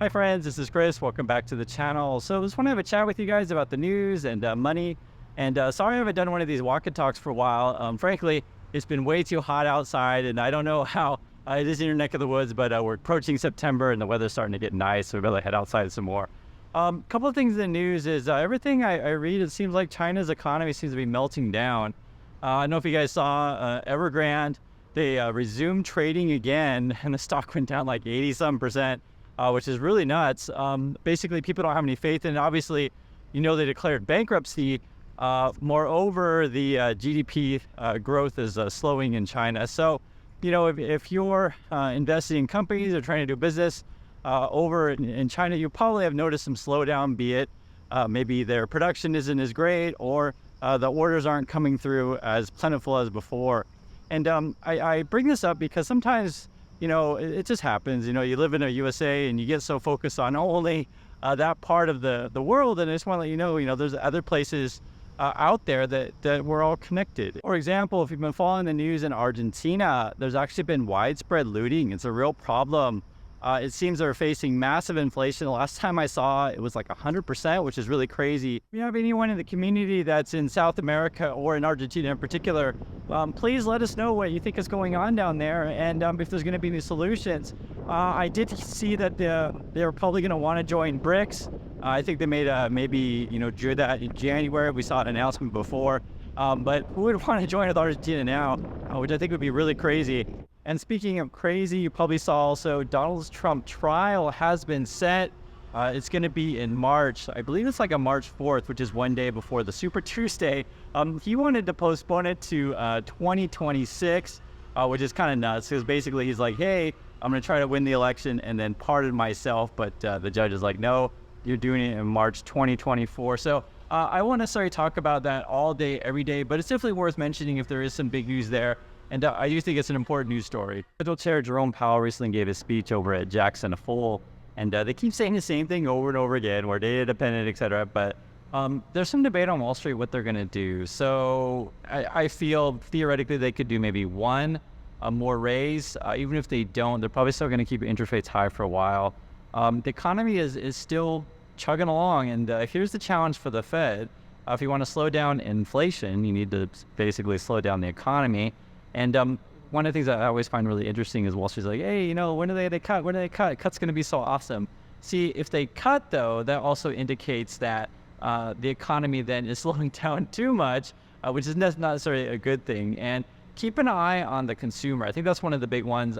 Hi friends, this is Chris. Welcome back to the channel. So I just want to have a chat with you guys about the news and money. And sorry I haven't done one of these walk and talks for a while. Frankly, it's been way too hot outside and I don't know how it is in your neck of the woods, but we're approaching September and the weather's starting to get nice. So we better head outside some more. Couple of things in the news is everything I read, it seems like China's economy seems to be melting down. I don't know if you guys saw Evergrande. They resumed trading again and the stock went down like 80-some%. Which is really nuts. Basically, people don't have any faith in it. Obviously, they declared bankruptcy. Moreover, the GDP growth is slowing in China. So, if you're investing in companies or trying to do business over in China, you probably have noticed some slowdown, be it maybe their production isn't as great or the orders aren't coming through as plentiful as before. And I bring this up because sometimes it just happens. You live in a USA and you get so focused on only that part of the world. And I just want to let you know, there's other places out there that we're all connected. For example, if you've been following the news in Argentina, there's actually been widespread looting. It's a real problem. It seems they're facing massive inflation. The last time I saw it was like 100%, which is really crazy. If you have anyone in the community that's in South America or in Argentina in particular, please let us know what you think is going on down there and if there's going to be any solutions. I did see that they're probably going to want to join BRICS. I think they made maybe do that in January. We saw an announcement before, but who would want to join with Argentina now, which I think would be really crazy. And speaking of crazy, you probably saw also Donald Trump trial has been set. It's going to be in March. I believe it's like a March 4th, which is one day before the Super Tuesday. He wanted to postpone it to 2026, which is kind of nuts because basically he's like, hey, I'm going to try to win the election and then pardon myself. But the judge is like, no, you're doing it in March 2024. So I won't necessarily talk about that all day, every day, but it's definitely worth mentioning if there is some big news there. And I do think it's an important news story. Federal Chair Jerome Powell recently gave a speech over at Jackson Hole, and they keep saying the same thing over and over again, we're data dependent, etc. But there's some debate on Wall Street what they're going to do. So I feel theoretically they could do maybe one more raise. Even if they don't, they're probably still going to keep interest rates high for a while. The economy is still chugging along, and here's the challenge for the Fed. If you want to slow down inflation, you need to basically slow down the economy. And one of the things that I always find really interesting is Wall Street's like, hey, when do they cut? When do they cut? Cut's going to be so awesome. See, if they cut, though, that also indicates that the economy then is slowing down too much, which is not necessarily a good thing. And keep an eye on the consumer. I think that's one of the big ones.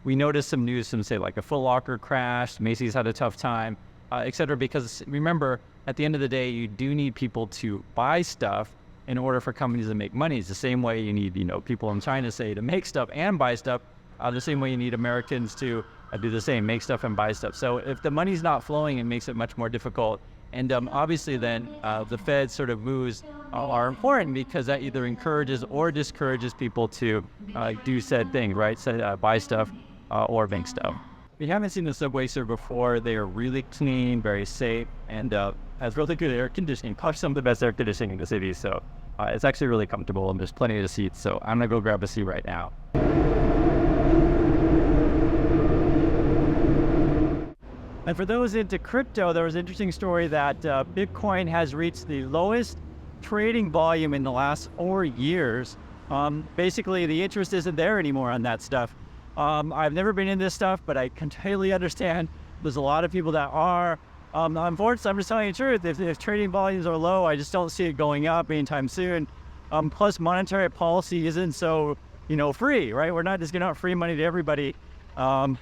We noticed some news from, say, like a Foot Locker crashed, Macy's had a tough time, et cetera, because remember, at the end of the day, you do need people to buy stuff in order for companies to make money. It's the same way you need, people in China, say, to make stuff and buy stuff, the same way you need Americans to do the same, make stuff and buy stuff. So if the money's not flowing, it makes it much more difficult. And obviously then the Fed sort of moves are important because that either encourages or discourages people to do said thing, right? So, buy stuff or make stuff. If you haven't seen the subway surf before, they are really clean, very safe, and has really good air conditioning, probably some of the best air conditioning in the city. So it's actually really comfortable and there's plenty of seats. So I'm gonna go grab a seat right now. And for those into crypto, there was an interesting story that Bitcoin has reached the lowest trading volume in the last 4 years. Basically, the interest isn't there anymore on that stuff. I've never been in this stuff, but I can totally understand there's a lot of people that are. Unfortunately, I'm just telling you the truth. If trading volumes are low, I just don't see it going up anytime soon. Plus, monetary policy isn't so, free, right? We're not just giving out free money to everybody. I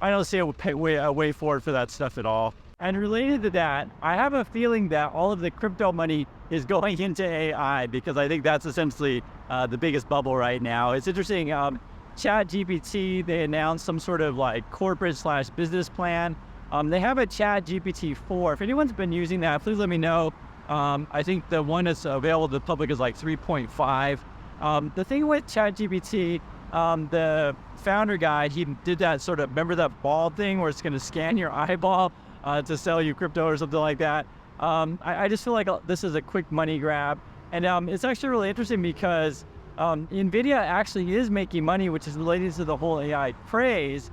don't see a way forward for that stuff at all. And related to that, I have a feeling that all of the crypto money is going into AI because I think that's essentially the biggest bubble right now. It's interesting. ChatGPT, they announced some sort of like corporate/business plan. They have a ChatGPT 4. If anyone's been using that, please let me know. I think the one that's available to the public is like 3.5. The thing with ChatGPT, the founder guy, he did that sort of, remember that ball thing where it's going to scan your eyeball to sell you crypto or something like that? I just feel like this is a quick money grab. And it's actually really interesting because NVIDIA actually is making money, which is related to the whole AI craze.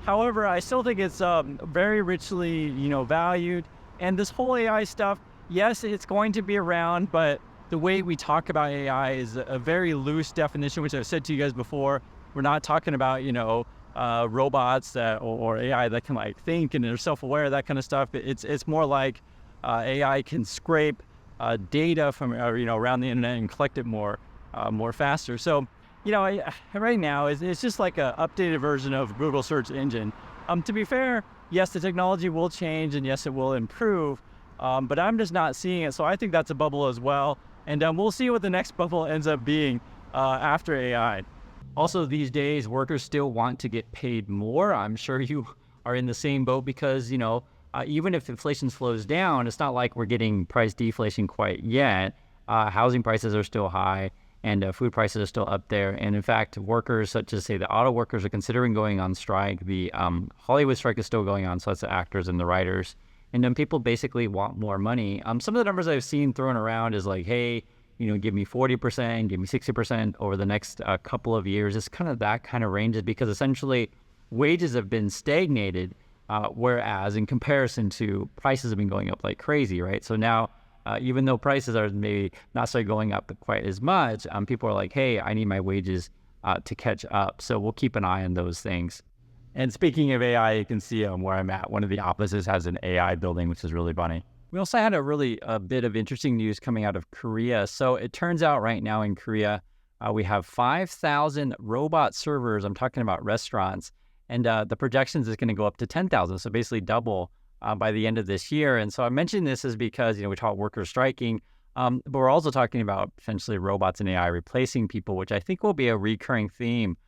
However, I still think it's very richly, valued. And this whole AI stuff, yes, it's going to be around, but the way we talk about AI is a very loose definition, which I've said to you guys before. We're not talking about, robots or AI that can like think and are self-aware, that kind of stuff. It's more like AI can scrape data from around the internet and collect it more faster. So right now it's just like a updated version of Google search engine. To be fair, yes, the technology will change and yes, it will improve, but I'm just not seeing it. So I think that's a bubble as well. And we'll see what the next bubble ends up being after AI. Also, these days, workers still want to get paid more. I'm sure you are in the same boat because, even if inflation slows down, it's not like we're getting price deflation quite yet. Housing prices are still high and food prices are still up there. And in fact, workers such as, say, the auto workers are considering going on strike. The Hollywood strike is still going on, so that's the actors and the writers. And then people basically want more money. Some of the numbers I've seen thrown around is like, hey, give me 40%, give me 60% over the next couple of years. It's kind of that kind of range because essentially wages have been stagnated, whereas in comparison to prices have been going up like crazy, right? So now, even though prices are maybe not necessarily going up quite as much, people are like, hey, I need my wages to catch up. So we'll keep an eye on those things. And speaking of AI, you can see where I'm at. One of the offices has an AI building, which is really funny. We also had a bit of interesting news coming out of Korea. So it turns out right now in Korea, we have 5,000 robot servers. I'm talking about restaurants. And the projections is going to go up to 10,000. So basically double by the end of this year. And so I mentioned this is because, we talk workers striking, but we're also talking about potentially robots and AI replacing people, which I think will be a recurring theme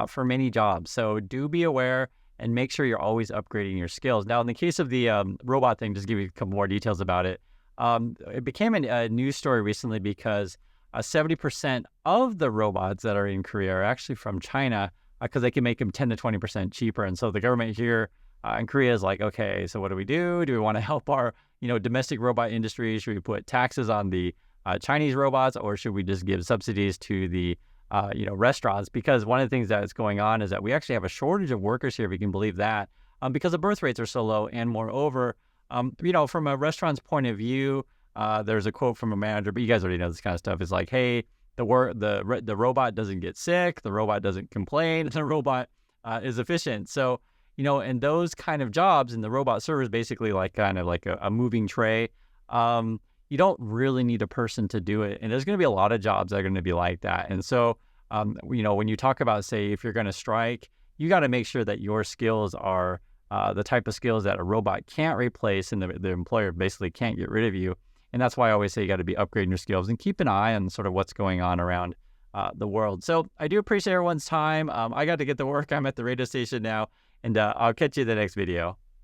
for many jobs. So do be aware and make sure you're always upgrading your skills. Now, in the case of the robot thing, just give you a couple more details about it. It became a news story recently because 70% of the robots that are in Korea are actually from China because they can make them 10 to 20% cheaper. And so the government here in Korea is like, okay, so what do we do? Do we want to help our domestic robot industry? Should we put taxes on the Chinese robots, or should we just give subsidies to the restaurants? Because one of the things that's going on is that we actually have a shortage of workers here, if you can believe that, because the birth rates are so low. And moreover, from a restaurant's point of view, there's a quote from a manager, but you guys already know this kind of stuff. It's like, hey, the robot doesn't get sick, the robot doesn't complain, the robot is efficient. So, and those kind of jobs, and the robot server is basically like kind of like a moving tray. You don't really need a person to do it. And there's going to be a lot of jobs that are going to be like that. And so, when you talk about, say, if you're going to strike, you got to make sure that your skills are the type of skills that a robot can't replace and the employer basically can't get rid of you. And that's why I always say you got to be upgrading your skills and keep an eye on sort of what's going on around the world. So I do appreciate everyone's time. I got to get to work. I'm at the radio station now, and I'll catch you in the next video.